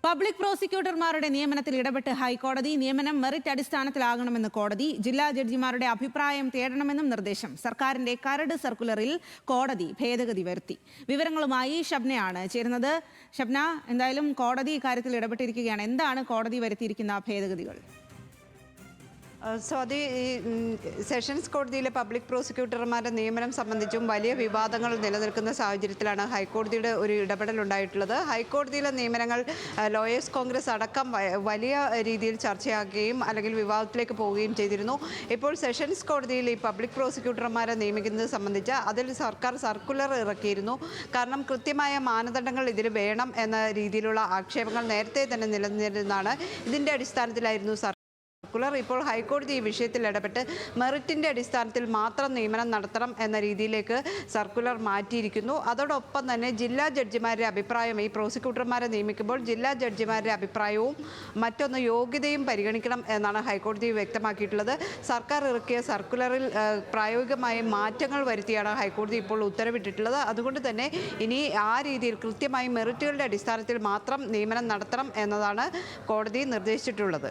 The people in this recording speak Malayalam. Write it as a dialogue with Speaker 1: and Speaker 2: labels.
Speaker 1: പബ്ലിക് പ്രോസിക്യൂട്ടർമാരുടെ നിയമനത്തിൽ ഇടപെട്ട് ഹൈക്കോടതി. നിയമനം മെറിറ്റ് അടിസ്ഥാനത്തിലാകണമെന്ന് കോടതി. ജില്ലാ ജഡ്ജിമാരുടെ അഭിപ്രായം തേടണമെന്നും നിർദ്ദേശം. സർക്കാരിന്റെ കരട് സർക്കുലറിൽ കോടതി ഭേദഗതി വരുത്തി. വിവരങ്ങളുമായി ഷബ്നയാണ് ചേരുന്നത്. ഷബ്ന, എന്തായാലും കോടതി ഇക്കാര്യത്തിൽ ഇടപെട്ടിരിക്കുകയാണ്. എന്താണ് കോടതി വരുത്തിയിരിക്കുന്ന ഭേദഗതികൾ?
Speaker 2: സ്വാതി, സെഷൻസ് കോടതിയിലെ പബ്ലിക് പ്രോസിക്യൂട്ടർമാരുടെ നിയമനം സംബന്ധിച്ചും വലിയ വിവാദങ്ങൾ നിലനിൽക്കുന്ന സാഹചര്യത്തിലാണ് ഹൈക്കോടതിയുടെ ഒരു ഇടപെടൽ ഉണ്ടായിട്ടുള്ളത്. ഹൈക്കോടതിയിലെ നിയമനങ്ങൾ ലോയേഴ്സ് കോൺഗ്രസ് അടക്കം വലിയ രീതിയിൽ ചർച്ചയാക്കുകയും അല്ലെങ്കിൽ വിവാദത്തിലേക്ക് പോവുകയും ചെയ്തിരുന്നു. ഇപ്പോൾ സെഷൻസ് കോടതിയിൽ ഈ പബ്ലിക് പ്രോസിക്യൂട്ടർമാരെ നിയമിക്കുന്നത് സംബന്ധിച്ച് അതിൽ സർക്കാർ സർക്കുലർ ഇറക്കിയിരുന്നു. കാരണം കൃത്യമായ മാനദണ്ഡങ്ങൾ ഇതിൽ വേണം എന്ന രീതിയിലുള്ള ആക്ഷേപങ്ങൾ നേരത്തെ തന്നെ നിലനിന്നിരുന്നതാണ്. ഇതിൻ്റെ അടിസ്ഥാനത്തിലായിരുന്നു സർക്കുലർ. ഇപ്പോൾ ഹൈക്കോടതി ഈ വിഷയത്തിൽ ഇടപെട്ട് മെറിറ്റിൻ്റെ അടിസ്ഥാനത്തിൽ മാത്രം നിയമനം നടത്തണം എന്ന രീതിയിലേക്ക് സർക്കുലർ മാറ്റിയിരിക്കുന്നു. അതോടൊപ്പം തന്നെ ജില്ലാ ജഡ്ജിമാരുടെ അഭിപ്രായം, ഈ പ്രോസിക്യൂട്ടർമാരെ നിയമിക്കുമ്പോൾ ജില്ലാ ജഡ്ജിമാരുടെ അഭിപ്രായവും മറ്റൊന്ന് യോഗ്യതയും പരിഗണിക്കണം എന്നാണ് ഹൈക്കോടതി വ്യക്തമാക്കിയിട്ടുള്ളത്. സർക്കാർ ഇറക്കിയ സർക്കുലറിൽ പ്രായോഗികമായ മാറ്റങ്ങൾ വരുത്തിയാണ് ഹൈക്കോടതി ഇപ്പോൾ ഉത്തരവിട്ടിട്ടുള്ളത്. അതുകൊണ്ട് തന്നെ ഇനി ആ രീതിയിൽ കൃത്യമായി മെറിറ്റുകളുടെ അടിസ്ഥാനത്തിൽ മാത്രം നിയമനം നടത്തണം എന്നതാണ് കോടതി നിർദ്ദേശിച്ചിട്ടുള്ളത്.